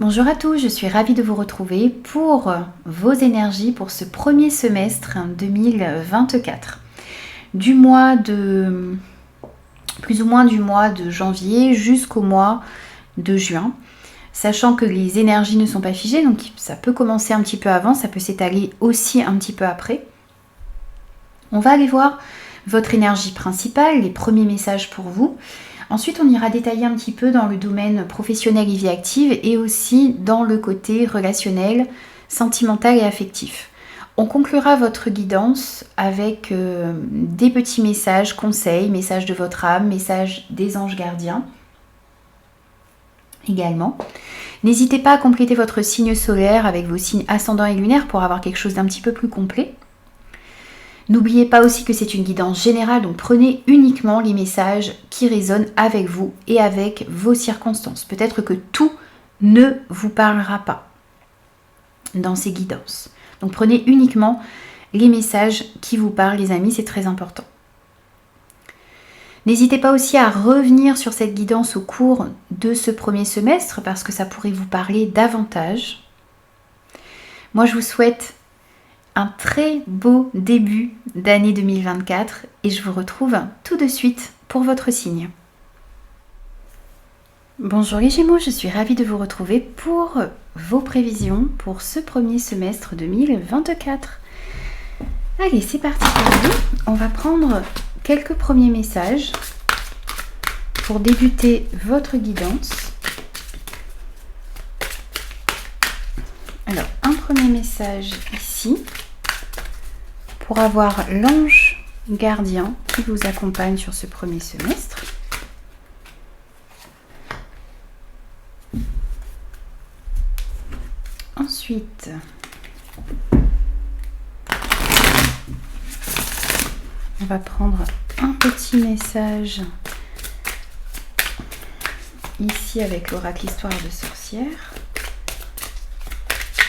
Bonjour à tous, je suis ravie de vous retrouver pour vos énergies pour ce premier semestre 2024. Du mois de, plus ou moins du mois de janvier jusqu'au mois de juin. Sachant que les énergies ne sont pas figées, donc ça peut commencer un petit peu avant, ça peut s'étaler aussi un petit peu après. On va aller voir votre énergie principale, les premiers messages pour vous. Ensuite, on ira détailler un petit peu dans le domaine professionnel et vie active et aussi dans le côté relationnel, sentimental et affectif. On conclura votre guidance avec des petits messages, conseils, messages de votre âme, messages des anges gardiens également. N'hésitez pas à compléter votre signe solaire avec vos signes ascendants et lunaires pour avoir quelque chose d'un petit peu plus complet. N'oubliez pas aussi que c'est une guidance générale, donc prenez uniquement les messages qui résonnent avec vous et avec vos circonstances. Peut-être que tout ne vous parlera pas dans ces guidances. Donc prenez uniquement les messages qui vous parlent, les amis, c'est très important. N'hésitez pas aussi à revenir sur cette guidance au cours de ce premier semestre parce que ça pourrait vous parler davantage. Moi, je vous souhaite un très beau début d'année 2024 et je vous retrouve tout de suite pour votre signe. Bonjour les Gémeaux, je suis ravie de vous retrouver pour vos prévisions pour ce premier semestre 2024. Allez, c'est parti pour vous. On va prendre quelques premiers messages pour débuter votre guidance. Alors, un premier message ici pour avoir l'ange gardien qui vous accompagne sur ce premier semestre. Ensuite, on va prendre un petit message ici avec l'oracle Histoire de sorcière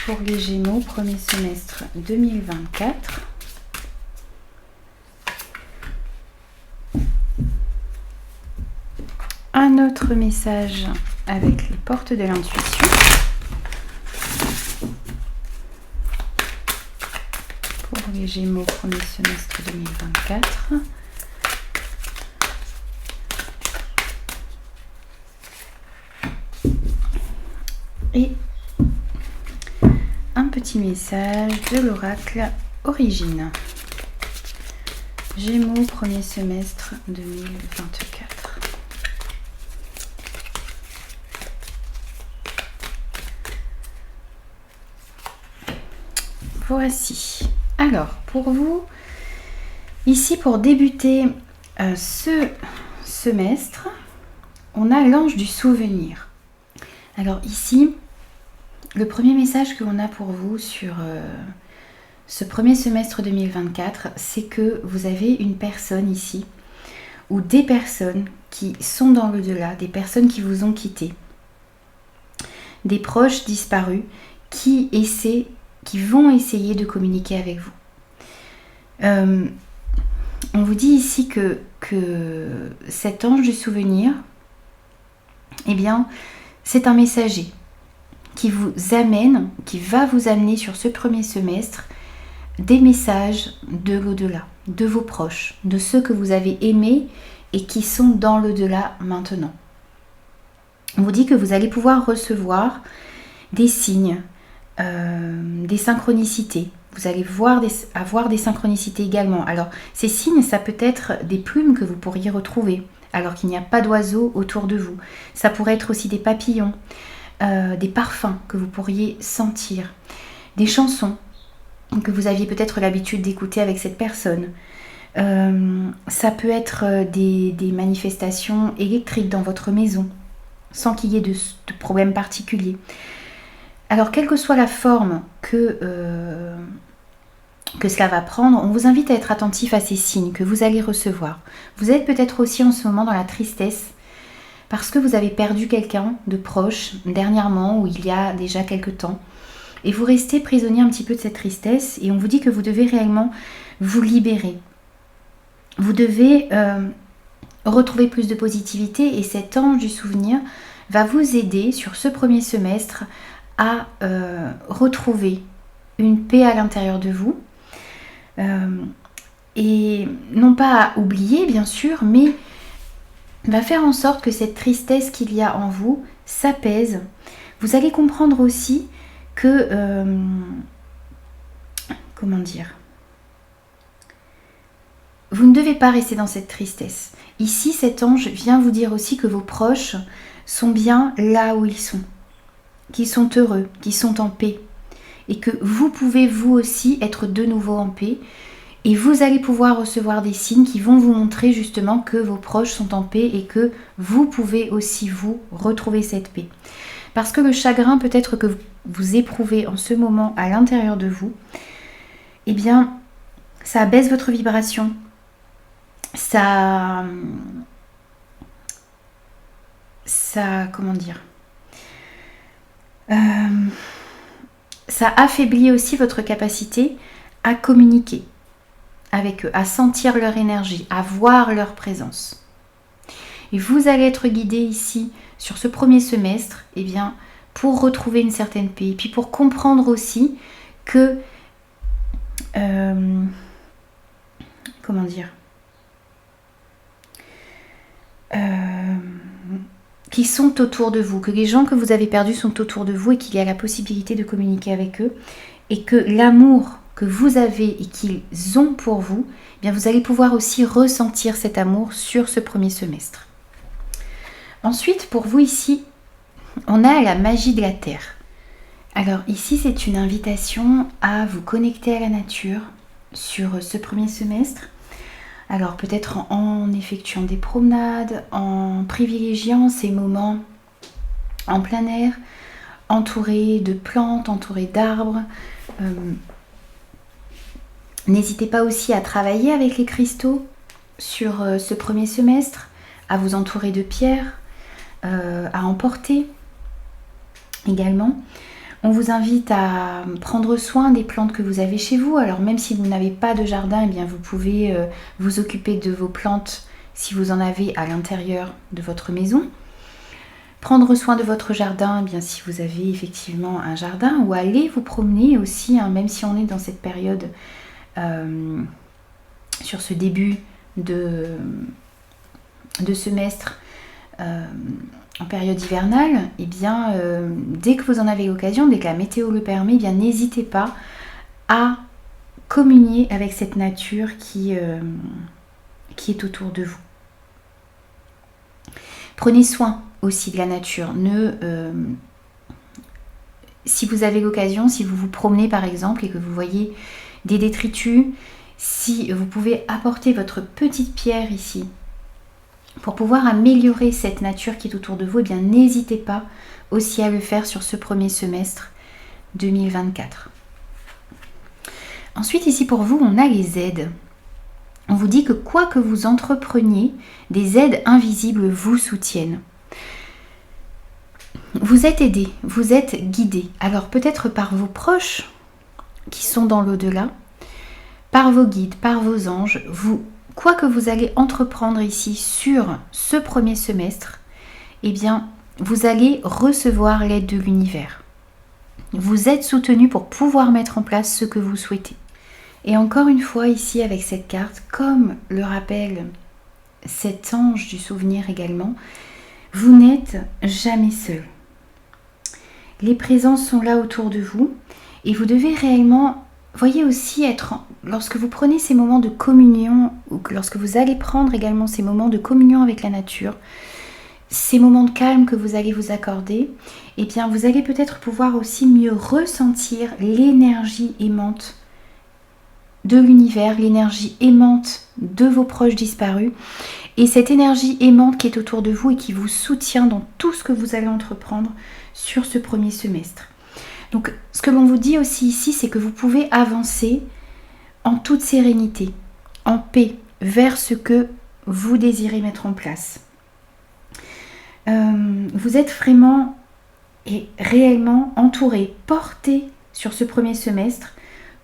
pour les Gémeaux, premier semestre 2024. Un autre message avec les portes de l'intuition. Pour les Gémeaux, premier semestre 2024. Et un petit message de l'oracle Origine. Gémeaux, premier semestre 2024. Voici. Alors, pour vous, ici pour débuter ce semestre, on a l'ange du souvenir. Alors ici, le premier message que l'on a pour vous sur ce premier semestre 2024, c'est que vous avez une personne ici, ou des personnes qui sont dans l'au-delà, des personnes qui vous ont quitté, des proches disparus qui vont essayer de communiquer avec vous. On vous dit ici que cet ange du souvenir, eh bien, c'est un messager qui vous amène, qui va vous amener sur ce premier semestre des messages de l'au-delà, de vos proches, de ceux que vous avez aimés et qui sont dans l'au-delà maintenant. On vous dit que vous allez pouvoir recevoir des signes, des synchronicités. Vous allez avoir des synchronicités également. Alors, ces signes, ça peut être des plumes que vous pourriez retrouver alors qu'il n'y a pas d'oiseaux autour de vous. Ça pourrait être aussi des papillons, des parfums que vous pourriez sentir, des chansons que vous aviez peut-être l'habitude d'écouter avec cette personne. Ça peut être des manifestations électriques dans votre maison, sans qu'il y ait de problème particulier. Alors, quelle que soit la forme que cela va prendre, on vous invite à être attentif à ces signes que vous allez recevoir. Vous êtes peut-être aussi en ce moment dans la tristesse parce que vous avez perdu quelqu'un de proche dernièrement ou il y a déjà quelque temps. Et vous restez prisonnier un petit peu de cette tristesse et on vous dit que vous devez réellement vous libérer. Vous devez retrouver plus de positivité et cet ange du souvenir va vous aider sur ce premier semestre à retrouver une paix à l'intérieur de vous. Et non pas à oublier bien sûr, mais va faire en sorte que cette tristesse qu'il y a en vous s'apaise. Vous allez comprendre aussi que... comment dire ? Vous ne devez pas rester dans cette tristesse. Ici, cet ange vient vous dire aussi que vos proches sont bien là où ils sont, qu'ils sont heureux, qu'ils sont en paix. Et que vous pouvez vous aussi être de nouveau en paix. Et vous allez pouvoir recevoir des signes qui vont vous montrer justement que vos proches sont en paix et que vous pouvez aussi vous retrouver cette paix. Parce que le chagrin peut-être que vous éprouvez en ce moment à l'intérieur de vous, eh bien, ça abaisse votre vibration. Ça, comment dire, ça affaiblit aussi votre capacité à communiquer avec eux, à sentir leur énergie, à voir leur présence. Et vous allez être guidé ici sur ce premier semestre, eh bien, pour retrouver une certaine paix, et puis pour comprendre aussi que, comment dire, qui sont autour de vous, que les gens que vous avez perdus sont autour de vous et qu'il y a la possibilité de communiquer avec eux et que l'amour que vous avez et qu'ils ont pour vous, eh bien vous allez pouvoir aussi ressentir cet amour sur ce premier semestre. Ensuite, pour vous ici, on a la magie de la Terre. Alors ici, c'est une invitation à vous connecter à la nature sur ce premier semestre. Alors peut-être en effectuant des promenades, en privilégiant ces moments en plein air, entourés de plantes, entourés d'arbres. N'hésitez pas aussi à travailler avec les cristaux sur ce premier semestre, à vous entourer de pierres, à emporter également. On vous invite à prendre soin des plantes que vous avez chez vous. Alors même si vous n'avez pas de jardin, eh bien vous pouvez vous occuper de vos plantes si vous en avez à l'intérieur de votre maison. Prendre soin de votre jardin, eh bien si vous avez effectivement un jardin, ou aller vous promener aussi, hein, même si on est dans cette période, sur ce début de semestre, en période hivernale, eh bien, dès que vous en avez l'occasion, dès que la météo le permet, eh bien, n'hésitez pas à communier avec cette nature qui est autour de vous. Prenez soin aussi de la nature. Si vous avez l'occasion, si vous vous promenez par exemple et que vous voyez des détritus, si vous pouvez apporter votre petite pierre ici, pour pouvoir améliorer cette nature qui est autour de vous, eh bien n'hésitez pas aussi à le faire sur ce premier semestre 2024. Ensuite, ici pour vous, on a les aides. On vous dit que quoi que vous entrepreniez, des aides invisibles vous soutiennent. Vous êtes aidé, vous êtes guidé. Alors peut-être par vos proches qui sont dans l'au-delà, par vos guides, par vos anges, quoi que vous allez entreprendre ici sur ce premier semestre, eh bien, vous allez recevoir l'aide de l'univers. Vous êtes soutenu pour pouvoir mettre en place ce que vous souhaitez. Et encore une fois, ici, avec cette carte, comme le rappelle cet ange du souvenir également, vous n'êtes jamais seul. Les présences sont là autour de vous et vous devez réellement, voyez aussi lorsque vous prenez ces moments de communion ou lorsque vous allez prendre également ces moments de communion avec la nature, ces moments de calme que vous allez vous accorder, eh bien vous allez peut-être pouvoir aussi mieux ressentir l'énergie aimante de l'univers, l'énergie aimante de vos proches disparus et cette énergie aimante qui est autour de vous et qui vous soutient dans tout ce que vous allez entreprendre sur ce premier semestre. Donc ce que l'on vous dit aussi ici, c'est que vous pouvez avancer en toute sérénité, en paix, vers ce que vous désirez mettre en place. Vous êtes vraiment et réellement entouré, porté sur ce premier semestre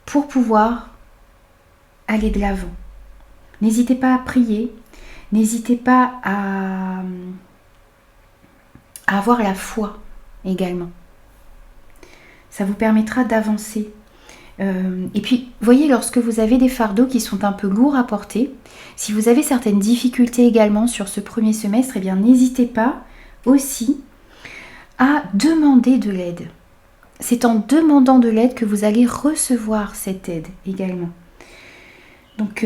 pour pouvoir aller de l'avant. N'hésitez pas à prier, n'hésitez pas à avoir la foi également. Ça vous permettra d'avancer. Et puis, voyez, lorsque vous avez des fardeaux qui sont un peu lourds à porter, si vous avez certaines difficultés également sur ce premier semestre, eh bien, n'hésitez pas aussi à demander de l'aide. C'est en demandant de l'aide que vous allez recevoir cette aide également. Donc,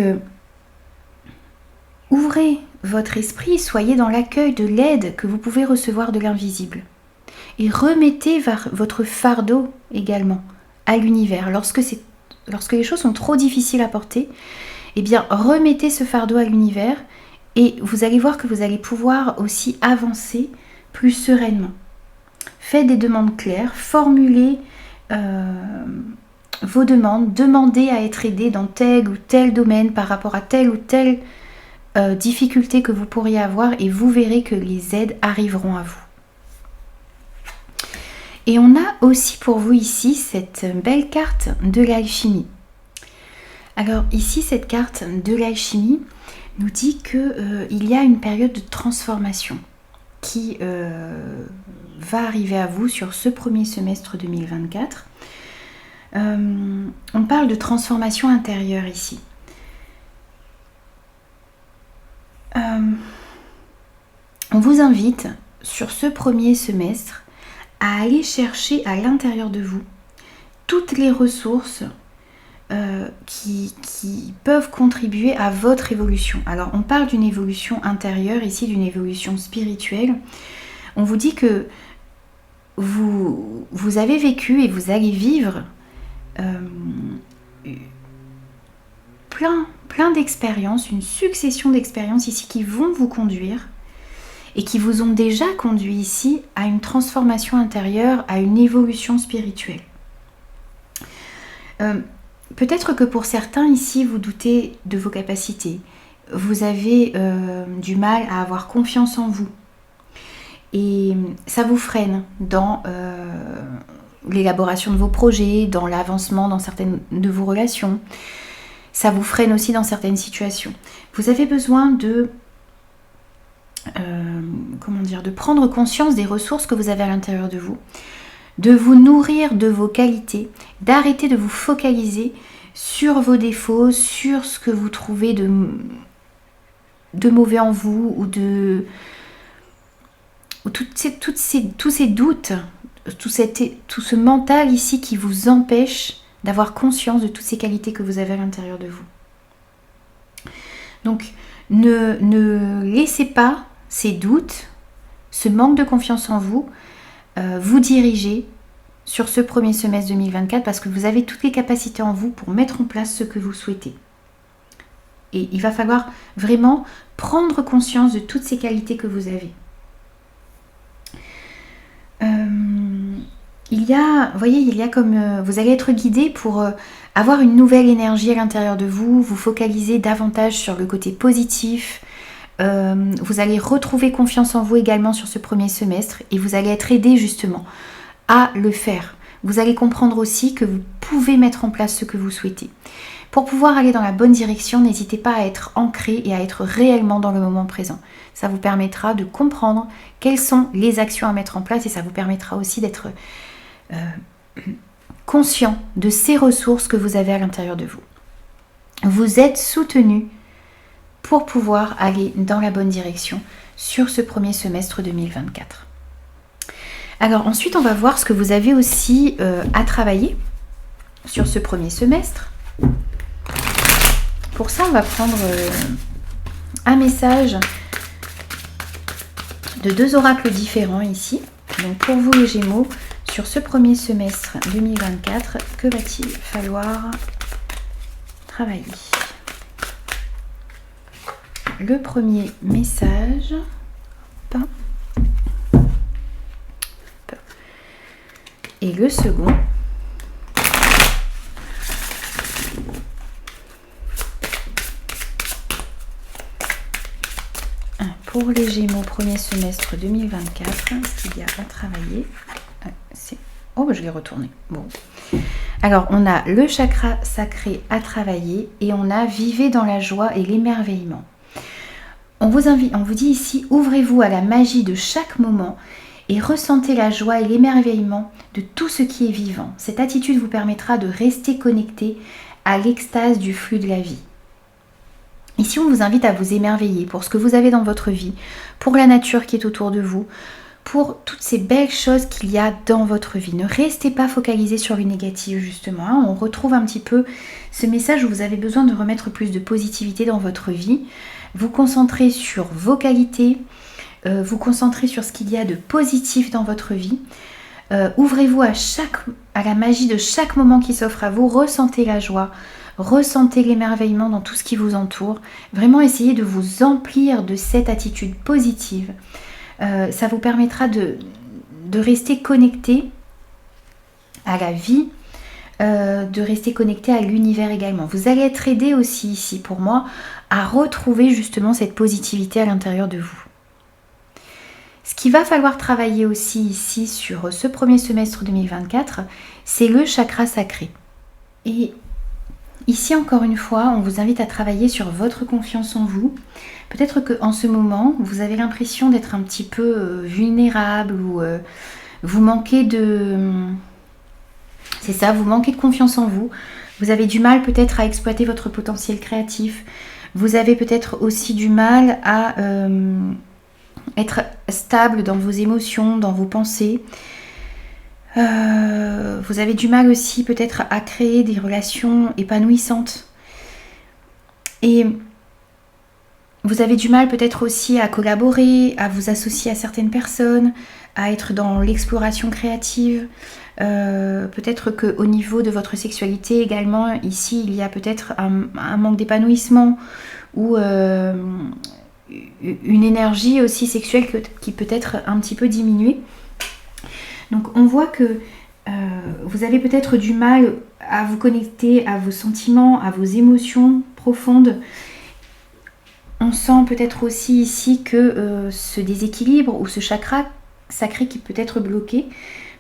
ouvrez votre esprit, soyez dans l'accueil de l'aide que vous pouvez recevoir de l'invisible. Et remettez votre fardeau également à l'univers. Lorsque les choses sont trop difficiles à porter, eh bien, remettez ce fardeau à l'univers et vous allez voir que vous allez pouvoir aussi avancer plus sereinement. Faites des demandes claires, formulez vos demandes, demandez à être aidé dans tel ou tel domaine par rapport à telle ou telle difficulté que vous pourriez avoir et vous verrez que les aides arriveront à vous. Et on a aussi pour vous ici cette belle carte de l'alchimie. Alors ici, cette carte de l'alchimie nous dit qu'il y a une période de transformation qui va arriver à vous sur ce premier semestre 2024. On parle de transformation intérieure ici. On vous invite sur ce premier semestre à aller chercher à l'intérieur de vous toutes les ressources qui peuvent contribuer à votre évolution. Alors on parle d'une évolution intérieure ici, d'une évolution spirituelle. On vous dit que vous avez vécu et vous allez vivre plein d'expériences, une succession d'expériences ici qui vont vous conduire et qui vous ont déjà conduit ici à une transformation intérieure, à une évolution spirituelle. Peut-être que pour certains ici, vous doutez de vos capacités. Vous avez du mal à avoir confiance en vous. Et ça vous freine dans l'élaboration de vos projets, dans l'avancement dans certaines de vos relations. Ça vous freine aussi dans certaines situations. Vous avez besoin de prendre conscience des ressources que vous avez à l'intérieur de vous, de vous nourrir de vos qualités, d'arrêter de vous focaliser sur vos défauts, sur ce que vous trouvez de mauvais en vous ou tous ces doutes, tout ce mental ici qui vous empêche d'avoir conscience de toutes ces qualités que vous avez à l'intérieur de vous. Donc, ne laissez pas ces doutes, ce manque de confiance en vous, vous diriger sur ce premier semestre 2024 parce que vous avez toutes les capacités en vous pour mettre en place ce que vous souhaitez. Et il va falloir vraiment prendre conscience de toutes ces qualités que vous avez. Il y a comme vous allez être guidé pour avoir une nouvelle énergie à l'intérieur de vous, vous focaliser davantage sur le côté positif. Vous allez retrouver confiance en vous également sur ce premier semestre et vous allez être aidé justement à le faire. Vous allez comprendre aussi que vous pouvez mettre en place ce que vous souhaitez. Pour pouvoir aller dans la bonne direction, n'hésitez pas à être ancré et à être réellement dans le moment présent. Ça vous permettra de comprendre quelles sont les actions à mettre en place et ça vous permettra aussi d'être conscient de ces ressources que vous avez à l'intérieur de vous. Vous êtes soutenu pour pouvoir aller dans la bonne direction sur ce premier semestre 2024. Alors ensuite, on va voir ce que vous avez aussi à travailler sur ce premier semestre. Pour ça, on va prendre un message de 2 oracles différents ici. Donc pour vous les Gémeaux, sur ce premier semestre 2024, que va-t-il falloir travailler ? Le premier message, et le second, pour les Gémeaux, premier semestre 2024, ce qu'il y a à travailler, je l'ai retourné. Bon. Alors, on a le chakra sacré à travailler et on a vivez dans la joie et l'émerveillement. On vous dit ici, ouvrez-vous à la magie de chaque moment et ressentez la joie et l'émerveillement de tout ce qui est vivant. Cette attitude vous permettra de rester connecté à l'extase du flux de la vie. Ici, on vous invite à vous émerveiller pour ce que vous avez dans votre vie, pour la nature qui est autour de vous, pour toutes ces belles choses qu'il y a dans votre vie. Ne restez pas focalisé sur le négatif, justement. Hein. On retrouve un petit peu ce message où vous avez besoin de remettre plus de positivité dans votre vie. Vous concentrez sur vos qualités, vous concentrez sur ce qu'il y a de positif dans votre vie. Ouvrez-vous à la magie de chaque moment qui s'offre à vous. Ressentez la joie, ressentez l'émerveillement dans tout ce qui vous entoure. Vraiment essayez de vous emplir de cette attitude positive. Ça vous permettra de rester connecté à la vie, de rester connecté à l'univers également. Vous allez être aidé aussi ici, pour moi, à retrouver justement cette positivité à l'intérieur de vous. Ce qu'il va falloir travailler aussi ici sur ce premier semestre 2024, c'est le chakra sacré. Et ici, encore une fois, on vous invite à travailler sur votre confiance en vous. Peut-être qu'en ce moment, vous avez l'impression d'être un petit peu vulnérable ou vous manquez de... C'est ça, vous manquez de confiance en vous. Vous avez du mal peut-être à exploiter votre potentiel créatif. Vous avez peut-être aussi du mal à être stable dans vos émotions, dans vos pensées. Vous avez du mal aussi peut-être à créer des relations épanouissantes. Et vous avez du mal peut-être aussi à collaborer, à vous associer à certaines personnes, à être dans l'exploration créative. Peut-être qu'au niveau de votre sexualité également, ici, il y a peut-être un manque d'épanouissement ou une énergie aussi sexuelle qui peut être un petit peu diminuée. Donc on voit que vous avez peut-être du mal à vous connecter à vos sentiments, à vos émotions profondes. On sent peut-être aussi ici que ce déséquilibre ou ce chakra sacré qui peut être bloqué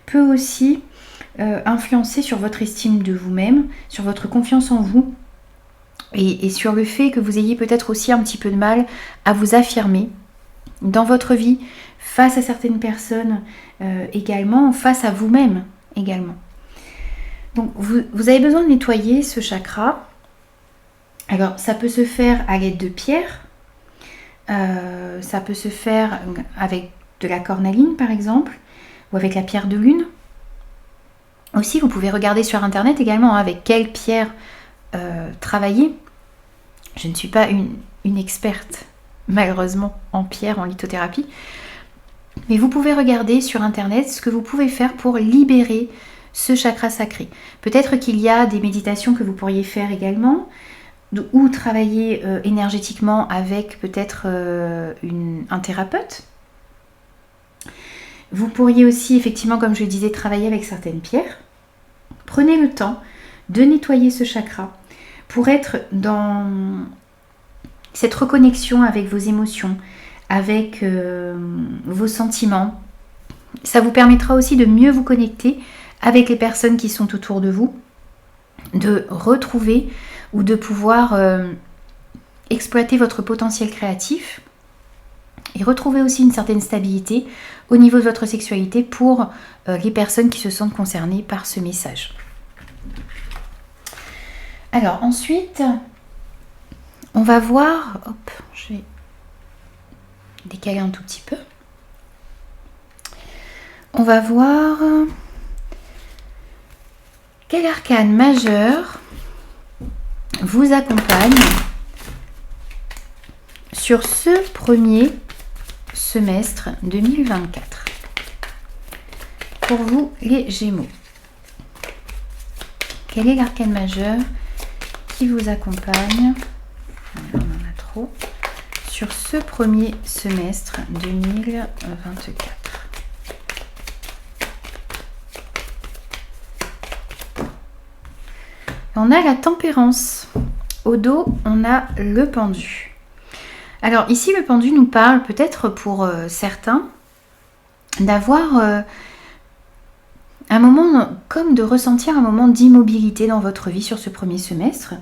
peut aussi influencer sur votre estime de vous-même, sur votre confiance en vous et sur le fait que vous ayez peut-être aussi un petit peu de mal à vous affirmer dans votre vie, face à certaines personnes également, face à vous-même également. Donc vous avez besoin de nettoyer ce chakra. Alors ça peut se faire à l'aide de pierres, ça peut se faire avec de la cornaline par exemple, ou avec la pierre de lune. Aussi vous pouvez regarder sur internet également avec quelle pierre travailler. Je ne suis pas une experte malheureusement en pierre, en lithothérapie, mais vous pouvez regarder sur internet ce que vous pouvez faire pour libérer ce chakra sacré. Peut-être qu'il y a des méditations que vous pourriez faire également, ou travailler énergétiquement avec peut-être un thérapeute. Vous pourriez aussi effectivement, comme je le disais, travailler avec certaines pierres. Prenez le temps de nettoyer ce chakra pour être dans cette reconnexion avec vos émotions, avec vos sentiments. Ça vous permettra aussi de mieux vous connecter avec les personnes qui sont autour de vous, de retrouver ou de pouvoir exploiter votre potentiel créatif et retrouver aussi une certaine stabilité au niveau de votre sexualité pour les personnes qui se sentent concernées par ce message. Alors ensuite, on va voir, hop, je vais décaler un tout petit peu. On va voir quel arcane majeur vous accompagne sur ce premier semestre 2024. Pour vous, les Gémeaux. Quel est l'arcane majeur qui vous accompagne? On en a trop. Sur ce premier semestre 2024. On a la tempérance. Au dos, on a le pendu. Alors ici, le pendu nous parle peut-être pour certains d'avoir un moment, comme de ressentir un moment d'immobilité dans votre vie sur ce premier semestre,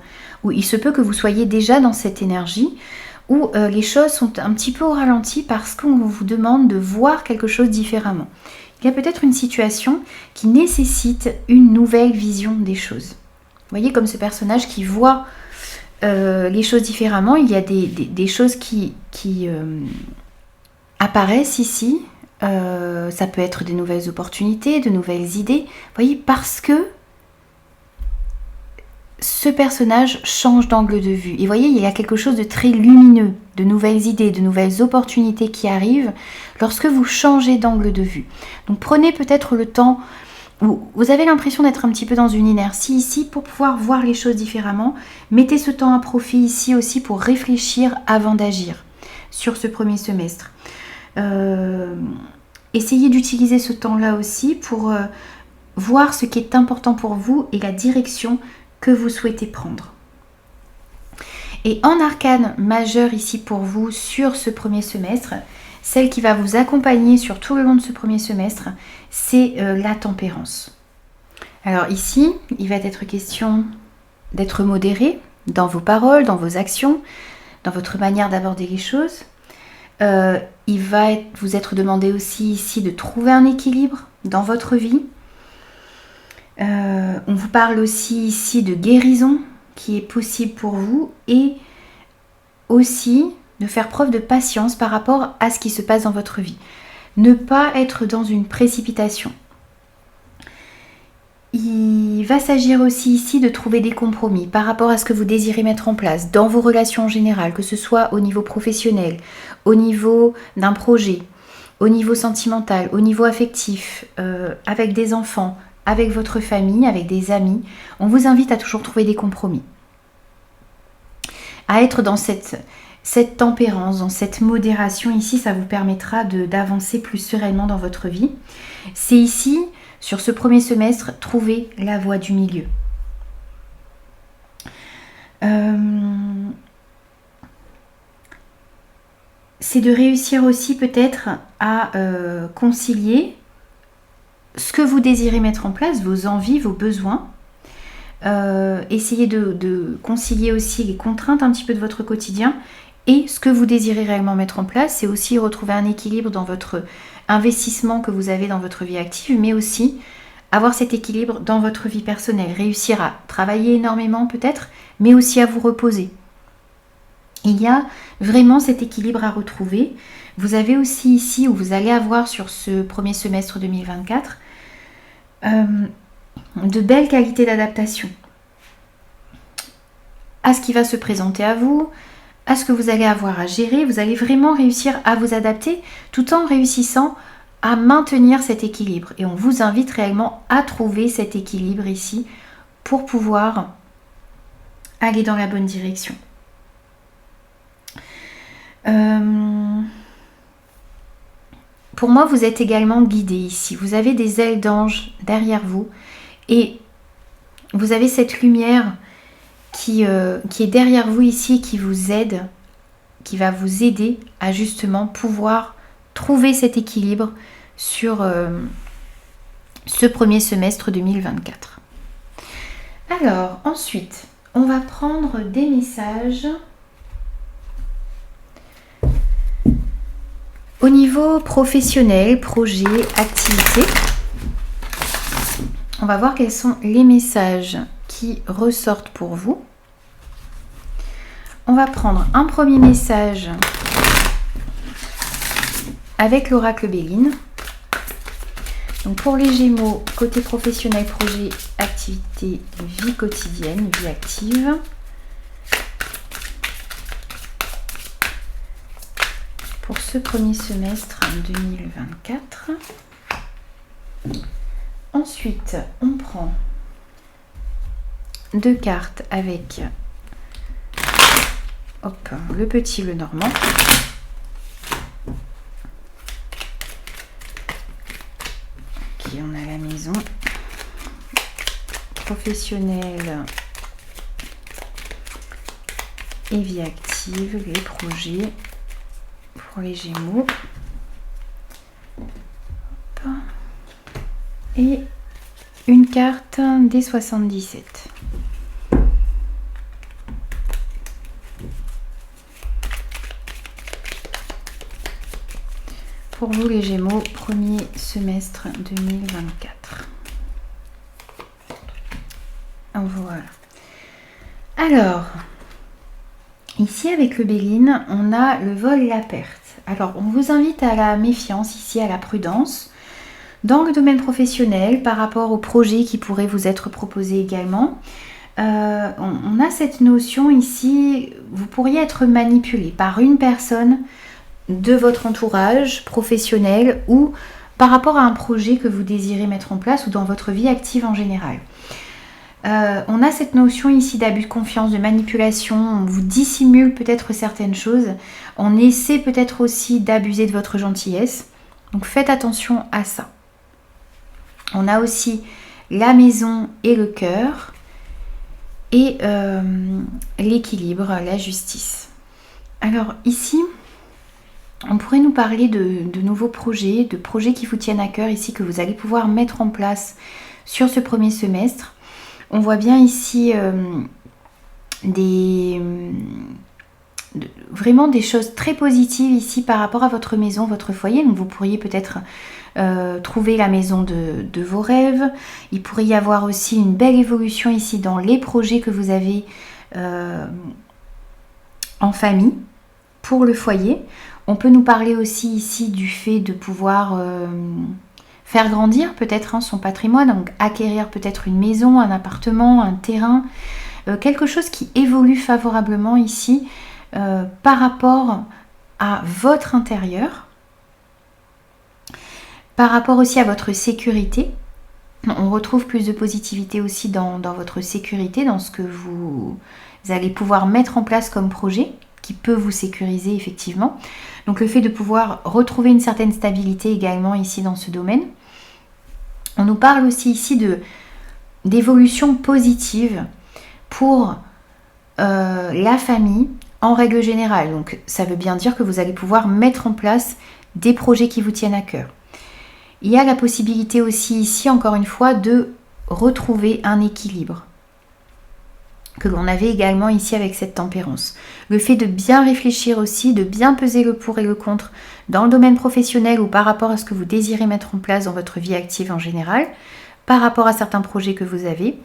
où il se peut que vous soyez déjà dans cette énergie, où les choses sont un petit peu au ralenti parce qu'on vous demande de voir quelque chose différemment. Il y a peut-être une situation qui nécessite une nouvelle vision des choses. Vous voyez, comme ce personnage qui voit les choses différemment, il y a des choses qui apparaissent ici. Ça peut être des nouvelles opportunités, de nouvelles idées. Vous voyez, parce que ce personnage change d'angle de vue. Et vous voyez, il y a quelque chose de très lumineux, de nouvelles idées, de nouvelles opportunités qui arrivent lorsque vous changez d'angle de vue. Donc prenez peut-être le temps où vous avez l'impression d'être un petit peu dans une inertie ici pour pouvoir voir les choses différemment. Mettez ce temps à profit ici aussi pour réfléchir avant d'agir sur ce premier semestre. Essayez d'utiliser ce temps-là aussi pour voir ce qui est important pour vous et la direction que vous souhaitez prendre. Et en arcane majeur ici pour vous sur ce premier semestre, celle qui va vous accompagner sur tout le long de ce premier semestre, c'est la tempérance. Alors ici, il va être question d'être modéré dans vos paroles, dans vos actions, dans votre manière d'aborder les choses. Il va vous être demandé aussi ici de trouver un équilibre dans votre vie. On vous parle aussi ici de guérison qui est possible pour vous et aussi de faire preuve de patience par rapport à ce qui se passe dans votre vie. Ne pas être dans une précipitation. Il va s'agir aussi ici de trouver des compromis par rapport à ce que vous désirez mettre en place dans vos relations en général, que ce soit au niveau professionnel, au niveau d'un projet, au niveau sentimental, au niveau affectif, avec des enfants, avec votre famille, avec des amis. On vous invite à toujours trouver des compromis. À être dans cette tempérance, dans cette modération. Ici, ça vous permettra d'avancer plus sereinement dans votre vie. C'est ici, sur ce premier semestre, trouver la voie du milieu. C'est de réussir aussi peut-être à concilier ce que vous désirez mettre en place, vos envies, vos besoins. Essayez de concilier aussi les contraintes un petit peu de votre quotidien et ce que vous désirez réellement mettre en place. C'est aussi retrouver un équilibre dans votre investissement que vous avez dans votre vie active, mais aussi avoir cet équilibre dans votre vie personnelle. Réussir à travailler énormément peut-être, mais aussi à vous reposer. Il y a vraiment cet équilibre à retrouver. Vous avez aussi ici, où vous allez avoir sur ce premier semestre 2024, de belles qualités d'adaptation à ce qui va se présenter à vous, à ce que vous allez avoir à gérer. Vous allez vraiment réussir à vous adapter tout en réussissant à maintenir cet équilibre. Et on vous invite réellement à trouver cet équilibre ici pour pouvoir aller dans la bonne direction. Pour moi, vous êtes également guidé ici. Vous avez des ailes d'ange derrière vous et vous avez cette lumière qui est derrière vous ici, qui vous aide, qui va vous aider à justement pouvoir trouver cet équilibre sur ce premier semestre 2024. Alors, ensuite, on va prendre des messages au niveau professionnel, projet, activité. On va voir quels sont les messages qui ressortent pour vous. On va prendre un premier message avec l'oracle Béline. Donc pour les Gémeaux, côté professionnel, projet, activité, vie quotidienne, vie active. Pour ce premier semestre 2024. Ensuite, on prend 2 cartes avec le petit, le normand. Qui on a la maison professionnelle et vie active, les projets pour les Gémeaux. Et une carte des 77. pour vous les Gémeaux, premier semestre 2024. Voilà. Alors, ici avec le Béline, on a le vol et la perte. Alors, on vous invite à la méfiance, ici à la prudence, dans le domaine professionnel, par rapport aux projets qui pourraient vous être proposés également. On a cette notion ici, vous pourriez être manipulé par une personne de votre entourage professionnel ou par rapport à un projet que vous désirez mettre en place ou dans votre vie active en général. On a cette notion ici d'abus de confiance, de manipulation, on vous dissimule peut-être certaines choses, on essaie peut-être aussi d'abuser de votre gentillesse, donc faites attention à ça. On a aussi la maison et le cœur et l'équilibre, la justice. Alors ici, on pourrait nous parler de nouveaux projets, de projets qui vous tiennent à cœur ici, que vous allez pouvoir mettre en place sur ce premier semestre. On voit bien ici vraiment des choses très positives ici par rapport à votre maison, votre foyer. Donc vous pourriez peut-être trouver la maison de vos rêves. Il pourrait y avoir aussi une belle évolution ici dans les projets que vous avez en famille pour le foyer. On peut nous parler aussi ici du fait de pouvoir faire grandir peut-être son patrimoine, donc acquérir peut-être une maison, un appartement, un terrain, quelque chose qui évolue favorablement ici par rapport à votre intérieur, par rapport aussi à votre sécurité. On retrouve plus de positivité aussi dans votre sécurité, dans ce que vous allez pouvoir mettre en place comme projet qui peut vous sécuriser effectivement. Donc le fait de pouvoir retrouver une certaine stabilité également ici dans ce domaine. On nous parle aussi ici d'évolution positive pour la famille en règle générale. Donc ça veut bien dire que vous allez pouvoir mettre en place des projets qui vous tiennent à cœur. Il y a la possibilité aussi ici, encore une fois, de retrouver un équilibre que l'on avait également ici avec cette tempérance. Le fait de bien réfléchir aussi, de bien peser le pour et le contre dans le domaine professionnel ou par rapport à ce que vous désirez mettre en place dans votre vie active en général, par rapport à certains projets que vous avez.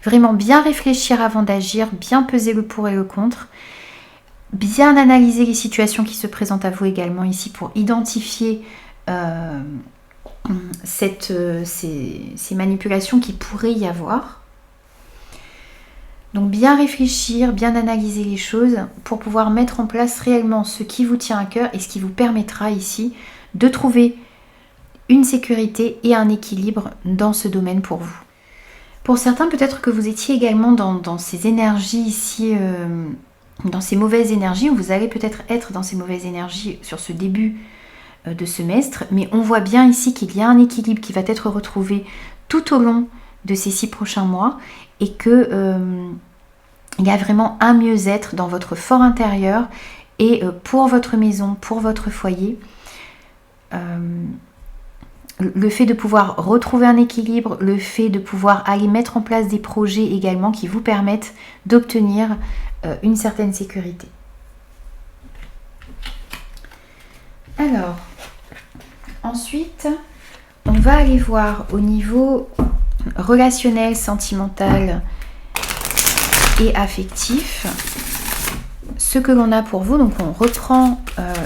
Vraiment bien réfléchir avant d'agir, bien peser le pour et le contre, bien analyser les situations qui se présentent à vous également ici pour identifier ces manipulations qui pourraient y avoir. Donc bien réfléchir, bien analyser les choses pour pouvoir mettre en place réellement ce qui vous tient à cœur et ce qui vous permettra ici de trouver une sécurité et un équilibre dans ce domaine pour vous. Pour certains, peut-être que vous étiez également dans ces énergies ici, dans ces mauvaises énergies, ou vous allez peut-être être dans ces mauvaises énergies sur ce début de semestre, mais on voit bien ici qu'il y a un équilibre qui va être retrouvé tout au long de ces 6 prochains mois et que il y a vraiment un mieux-être dans votre fort intérieur et pour votre maison, pour votre foyer. Le fait de pouvoir retrouver un équilibre, le fait de pouvoir aller mettre en place des projets également qui vous permettent d'obtenir une certaine sécurité. Alors, ensuite, on va aller voir au niveau relationnel, sentimental et affectif ce que l'on a pour vous. Donc on reprend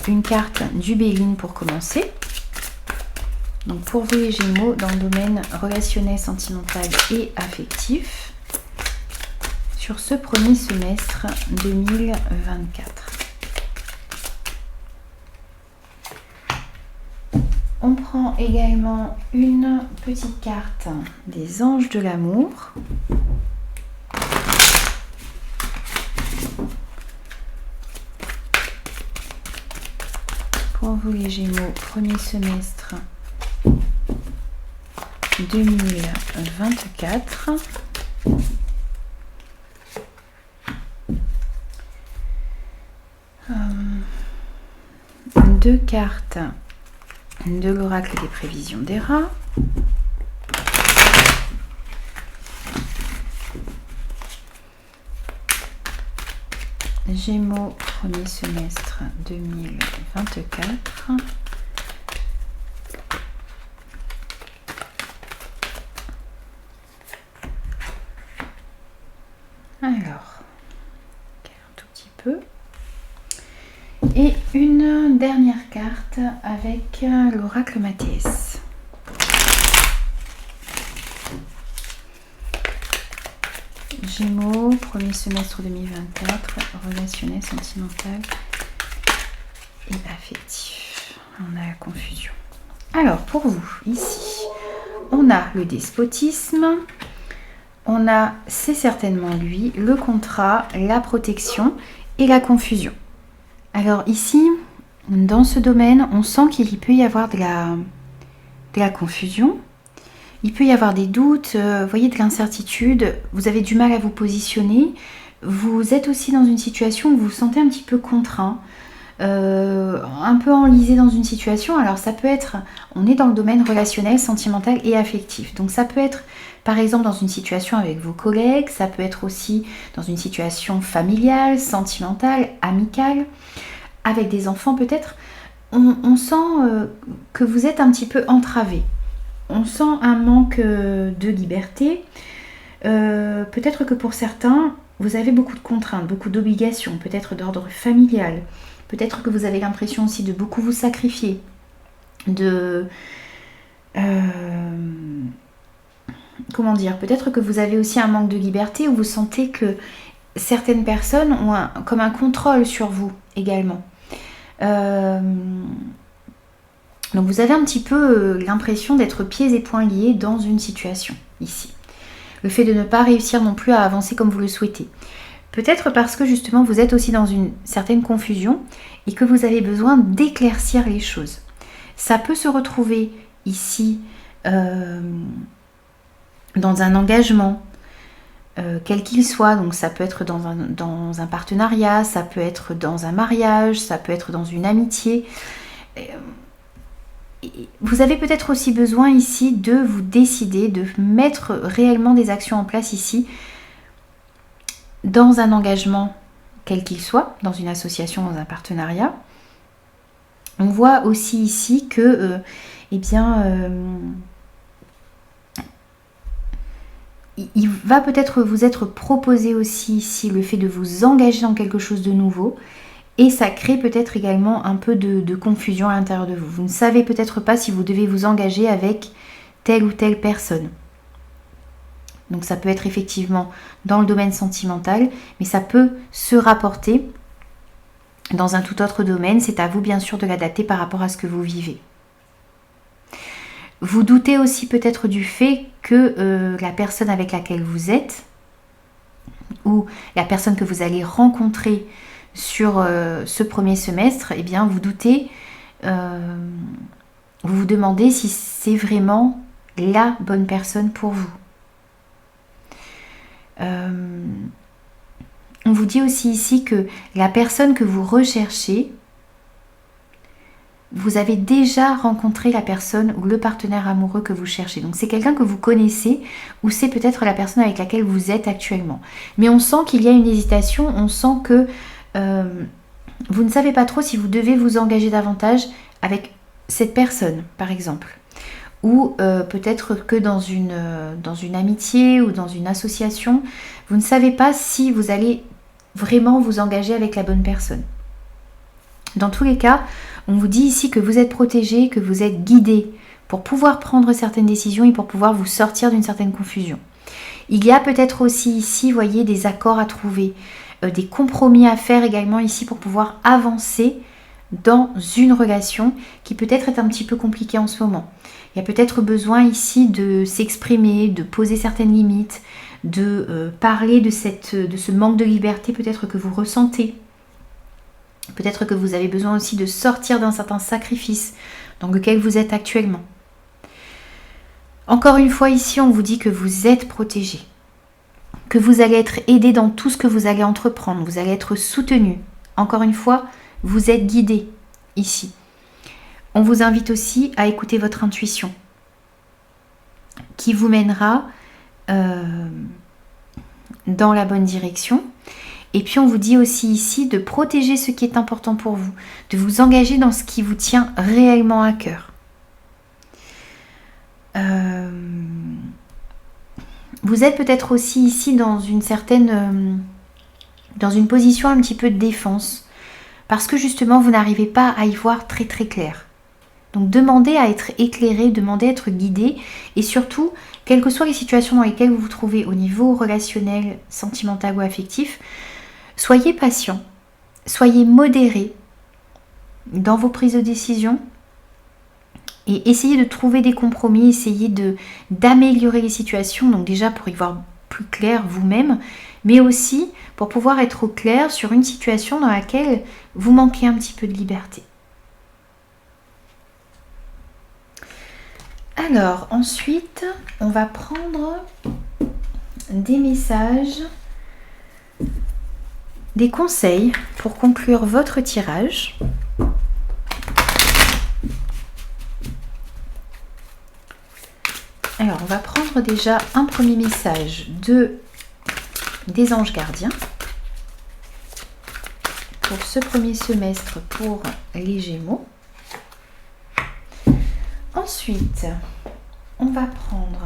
une carte du Béline pour commencer. Donc pour vous les Gémeaux, dans le domaine relationnel, sentimental et affectif, sur ce premier semestre 2024. On prend également une petite carte des anges de l'amour. Pour vous les Gémeaux, premier semestre 2024. Deux cartes de l'oracle des prévisions des rats. Gémeaux, premier semestre 2024. Alors, un tout petit peu. Et une dernière carte avec l'oracle Mathias. Gémeaux, premier semestre 2024, relationnel, sentimental et affectif. On a la confusion. Alors, pour vous, ici, on a le despotisme, on a, c'est certainement lui, le contrat, la protection et la confusion. Alors ici, dans ce domaine, on sent qu'il peut y avoir de la confusion. Il peut y avoir des doutes, vous voyez, de l'incertitude. Vous avez du mal à vous positionner. Vous êtes aussi dans une situation où vous vous sentez un petit peu contraint, un peu enlisé dans une situation. Alors ça peut être, on est dans le domaine relationnel, sentimental et affectif. Donc ça peut être par exemple dans une situation avec vos collègues, ça peut être aussi dans une situation familiale, sentimentale, amicale, avec des enfants peut-être. On sent que vous êtes un petit peu entravé. On sent un manque de liberté. Peut-être que pour certains, vous avez beaucoup de contraintes, beaucoup d'obligations, peut-être d'ordre familial. Peut-être que vous avez l'impression aussi de beaucoup vous sacrifier, comment dire, peut-être que vous avez aussi un manque de liberté où vous sentez que certaines personnes ont comme un contrôle sur vous également. Donc vous avez un petit peu l'impression d'être pieds et poings liés dans une situation ici. Le fait de ne pas réussir non plus à avancer comme vous le souhaitez. Peut-être parce que justement vous êtes aussi dans une certaine confusion et que vous avez besoin d'éclaircir les choses. Ça peut se retrouver ici dans un engagement, quel qu'il soit. Donc ça peut être dans un partenariat, ça peut être dans un mariage, ça peut être dans une amitié. Vous avez peut-être aussi besoin ici de vous décider, de mettre réellement des actions en place ici, dans un engagement quel qu'il soit, dans une association, dans un partenariat. On voit aussi ici que, il va peut-être vous être proposé aussi ici le fait de vous engager dans quelque chose de nouveau. Et ça crée peut-être également un peu de confusion à l'intérieur de vous. Vous ne savez peut-être pas si vous devez vous engager avec telle ou telle personne. Donc ça peut être effectivement dans le domaine sentimental, mais ça peut se rapporter dans un tout autre domaine. C'est à vous bien sûr de l'adapter par rapport à ce que vous vivez. Vous doutez aussi peut-être du fait que la personne avec laquelle vous êtes, ou la personne que vous allez rencontrer sur ce premier semestre, eh bien vous doutez, vous vous demandez si c'est vraiment la bonne personne pour vous. On vous dit aussi ici que la personne que vous recherchez, vous avez déjà rencontré la personne ou le partenaire amoureux que vous cherchez. Donc c'est quelqu'un que vous connaissez ou c'est peut-être la personne avec laquelle vous êtes actuellement. Mais on sent qu'il y a une hésitation, on sent que vous ne savez pas trop si vous devez vous engager davantage avec cette personne, par exemple. Ou peut-être que dans une amitié ou dans une association, vous ne savez pas si vous allez vraiment vous engager avec la bonne personne. Dans tous les cas, on vous dit ici que vous êtes protégé, que vous êtes guidé pour pouvoir prendre certaines décisions et pour pouvoir vous sortir d'une certaine confusion. Il y a peut-être aussi ici, vous voyez, des accords à trouver, des compromis à faire également ici pour pouvoir avancer dans une relation qui peut-être est un petit peu compliquée en ce moment. Il y a peut-être besoin ici de s'exprimer, de poser certaines limites, de parler de ce manque de liberté peut-être que vous ressentez. Peut-être que vous avez besoin aussi de sortir d'un certain sacrifice dans lequel vous êtes actuellement. Encore une fois ici, on vous dit que vous êtes protégé, que vous allez être aidé dans tout ce que vous allez entreprendre, vous allez être soutenu. Encore une fois, vous êtes guidé ici. On vous invite aussi à écouter votre intuition qui vous mènera dans la bonne direction. Et puis on vous dit aussi ici de protéger ce qui est important pour vous, de vous engager dans ce qui vous tient réellement à cœur. Vous Vous êtes peut-être aussi ici dans une certaine... dans une position un petit peu de défense. Parce que justement, vous n'arrivez pas à y voir très très clair. Donc demandez à être éclairé, demandez à être guidé. Et surtout, quelles que soient les situations dans lesquelles vous vous trouvez au niveau relationnel, sentimental ou affectif, soyez patient, soyez modéré dans vos prises de décision. Et essayez de trouver des compromis, essayez d'améliorer les situations. Donc déjà pour y voir plus clair vous-même, mais aussi pour pouvoir être au clair sur une situation dans laquelle vous manquez un petit peu de liberté. Alors ensuite, on va prendre des messages, des conseils pour conclure votre tirage. Alors on va prendre déjà un premier message des anges gardiens pour ce premier semestre pour les Gémeaux. Ensuite, on va prendre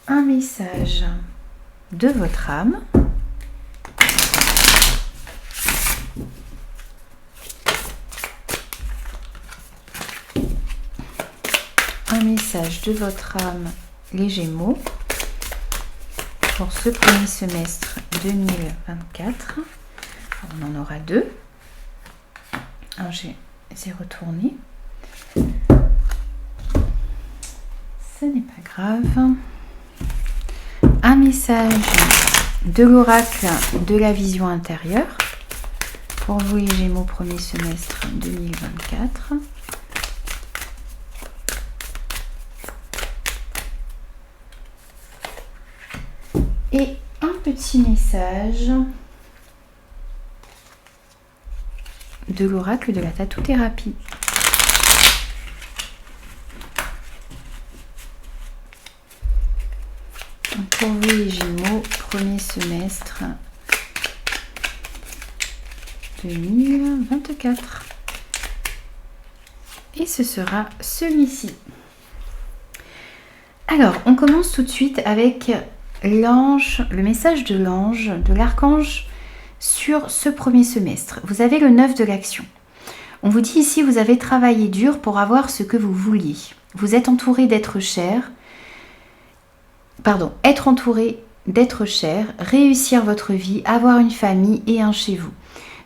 un message de votre âme. Un message de votre âme, les Gémeaux, pour ce premier semestre 2024. On en aura deux. Alors j'ai retourné. Ce n'est pas grave. Un message de l'oracle de la vision intérieure pour vous les Gémeaux, premier semestre 2024. Et un petit message de l'oracle de la tatou-thérapie. Pour vous les Gémeaux, premier semestre 2024. Et ce sera celui-ci. Alors, on commence tout de suite avec l'ange, le message de l'ange, de l'archange sur ce premier semestre. Vous avez le 9 de l'action. On vous dit ici, vous avez travaillé dur pour avoir ce que vous vouliez. Vous êtes entouré d'êtres chers. Pardon, être entouré d'êtres chers, réussir votre vie, avoir une famille et un chez vous.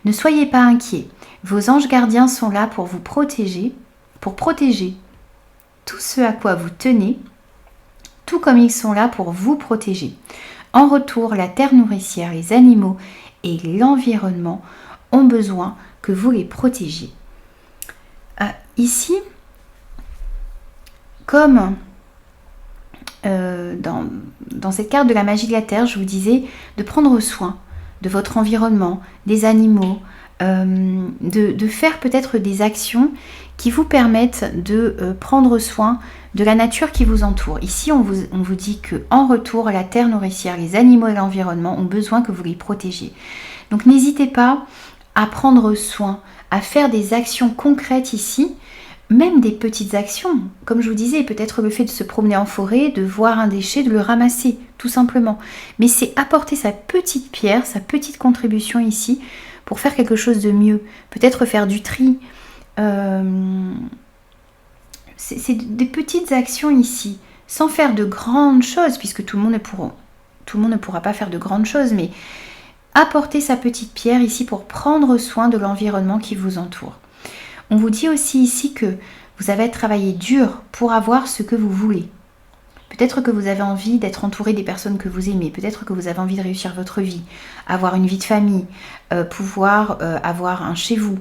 Ne soyez pas inquiets. Vos anges gardiens sont là pour vous protéger, pour protéger tout ce à quoi vous tenez, tout comme ils sont là pour vous protéger. En retour, la terre nourricière, les animaux et l'environnement ont besoin que vous les protégiez. Ici, comme dans cette carte de la magie de la terre, je vous disais de prendre soin de votre environnement, des animaux, de faire peut-être des actions qui vous permettent de prendre soin de la nature qui vous entoure. Ici, on vous dit que en retour, la terre nourricière, les animaux et l'environnement ont besoin que vous les protégiez. Donc n'hésitez pas à prendre soin, à faire des actions concrètes ici, même des petites actions. Comme je vous disais, peut-être le fait de se promener en forêt, de voir un déchet, de le ramasser, tout simplement. Mais c'est apporter sa petite pierre, sa petite contribution ici pour faire quelque chose de mieux. Peut-être faire du tri. C'est des petites actions ici, sans faire de grandes choses, puisque tout le monde ne pourra pas faire de grandes choses, mais apporter sa petite pierre ici pour prendre soin de l'environnement qui vous entoure. On vous dit aussi ici que vous avez travaillé dur pour avoir ce que vous voulez. Peut-être que vous avez envie d'être entouré des personnes que vous aimez, peut-être que vous avez envie de réussir votre vie, avoir une vie de famille, pouvoir avoir un chez vous.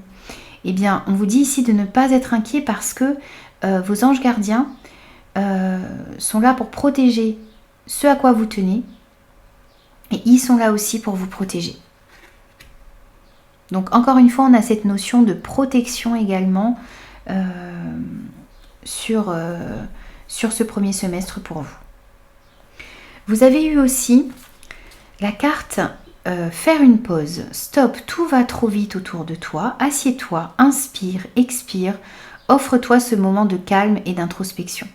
Eh bien, on vous dit ici de ne pas être inquiet parce que vos anges gardiens sont là pour protéger ce à quoi vous tenez et ils sont là aussi pour vous protéger. Donc encore une fois, on a cette notion de protection également sur ce premier semestre pour vous. Vous avez eu aussi la carte faire une pause. Stop, tout va trop vite autour de toi. Assieds-toi, inspire, expire, offre-toi ce moment de calme et d'introspection.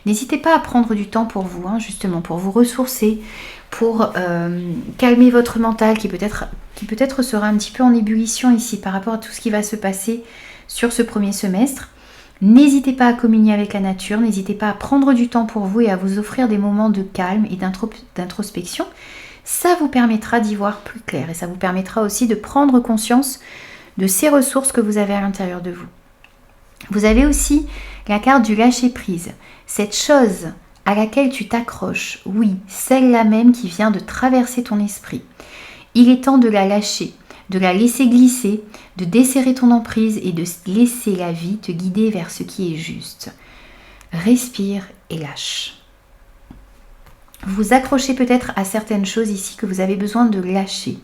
N'hésitez pas à prendre du temps pour vous, justement, pour vous ressourcer, pour calmer votre mental qui peut-être sera un petit peu en ébullition ici par rapport à tout ce qui va se passer sur ce premier semestre. N'hésitez pas à communier avec la nature, n'hésitez pas à prendre du temps pour vous et à vous offrir des moments de calme et d'introspection. Ça vous permettra d'y voir plus clair et ça vous permettra aussi de prendre conscience de ces ressources que vous avez à l'intérieur de vous. Vous avez aussi la carte du lâcher-prise. Cette chose à laquelle tu t'accroches, oui, celle-là même qui vient de traverser ton esprit. Il est temps de la lâcher, de la laisser glisser, de desserrer ton emprise et de laisser la vie te guider vers ce qui est juste. Respire et lâche. Vous vous accrochez peut-être à certaines choses ici que vous avez besoin de lâcher.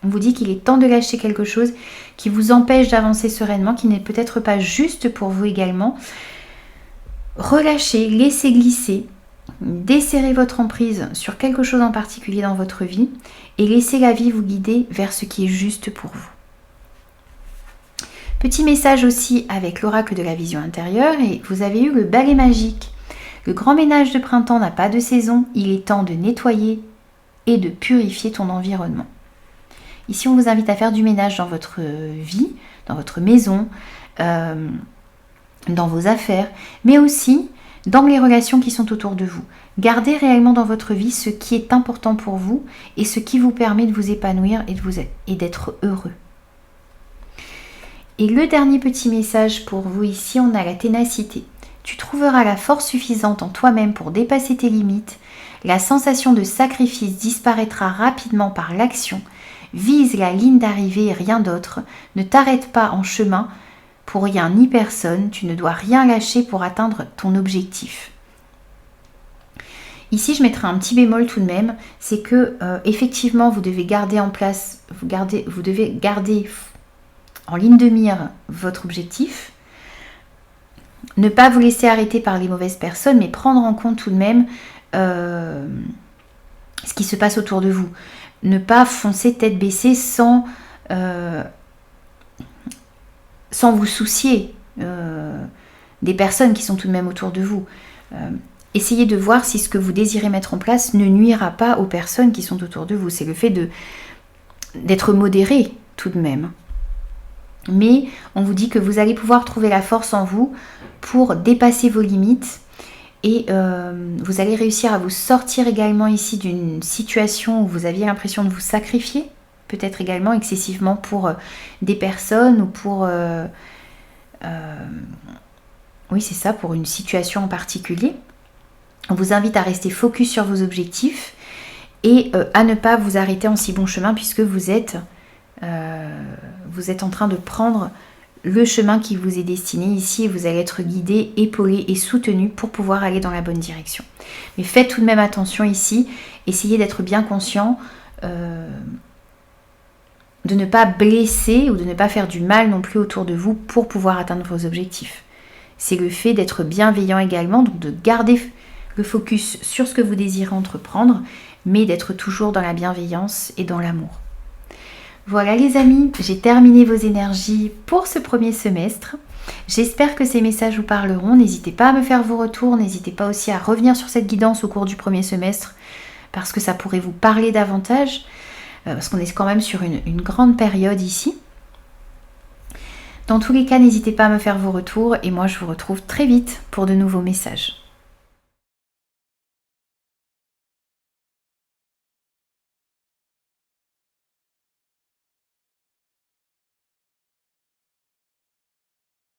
On vous dit qu'il est temps de lâcher quelque chose qui vous empêche d'avancer sereinement, qui n'est peut-être pas juste pour vous également. Relâchez, laissez glisser, desserrez votre emprise sur quelque chose en particulier dans votre vie et laissez la vie vous guider vers ce qui est juste pour vous. Petit message aussi avec l'oracle de la vision intérieure, et vous avez eu le balai magique. Le grand ménage de printemps n'a pas de saison, il est temps de nettoyer et de purifier ton environnement. Ici, on vous invite à faire du ménage dans votre vie, dans votre maison, dans vos affaires, mais aussi dans les relations qui sont autour de vous. Gardez réellement dans votre vie ce qui est important pour vous et ce qui vous permet de vous épanouir et d'être heureux. Et le dernier petit message pour vous ici, on a la ténacité. Tu trouveras la force suffisante en toi-même pour dépasser tes limites. La sensation de sacrifice disparaîtra rapidement par l'action. Vise la ligne d'arrivée et rien d'autre. Ne t'arrête pas en chemin pour rien ni personne. Tu ne dois rien lâcher pour atteindre ton objectif. Ici, je mettrai un petit bémol tout de même. C'est que effectivement, vous devez garder en place, vous devez garder en ligne de mire votre objectif. Ne pas vous laisser arrêter par les mauvaises personnes, mais prendre en compte tout de même ce qui se passe autour de vous. Ne pas foncer tête baissée sans vous soucier des personnes qui sont tout de même autour de vous. Essayez de voir si ce que vous désirez mettre en place ne nuira pas aux personnes qui sont autour de vous. C'est le fait d'être modéré tout de même. Mais on vous dit que vous allez pouvoir trouver la force en vous pour dépasser vos limites. Et vous allez réussir à vous sortir également ici d'une situation où vous aviez l'impression de vous sacrifier, peut-être également excessivement pour des personnes ou pour... oui, c'est ça, pour une situation en particulier. On vous invite à rester focus sur vos objectifs et à ne pas vous arrêter en si bon chemin puisque vous êtes en train de prendre le chemin qui vous est destiné ici et vous allez être guidé, épaulé et soutenu pour pouvoir aller dans la bonne direction. Mais faites tout de même attention ici, essayez d'être bien conscient de ne pas blesser ou de ne pas faire du mal non plus autour de vous pour pouvoir atteindre vos objectifs. C'est le fait d'être bienveillant également, donc de garder le focus sur ce que vous désirez entreprendre, mais d'être toujours dans la bienveillance et dans l'amour. Voilà les amis, j'ai terminé vos énergies pour ce premier semestre. J'espère que ces messages vous parleront. N'hésitez pas à me faire vos retours, n'hésitez pas aussi à revenir sur cette guidance au cours du premier semestre parce que ça pourrait vous parler davantage, parce qu'on est quand même sur une grande période ici. Dans tous les cas, n'hésitez pas à me faire vos retours et moi je vous retrouve très vite pour de nouveaux messages.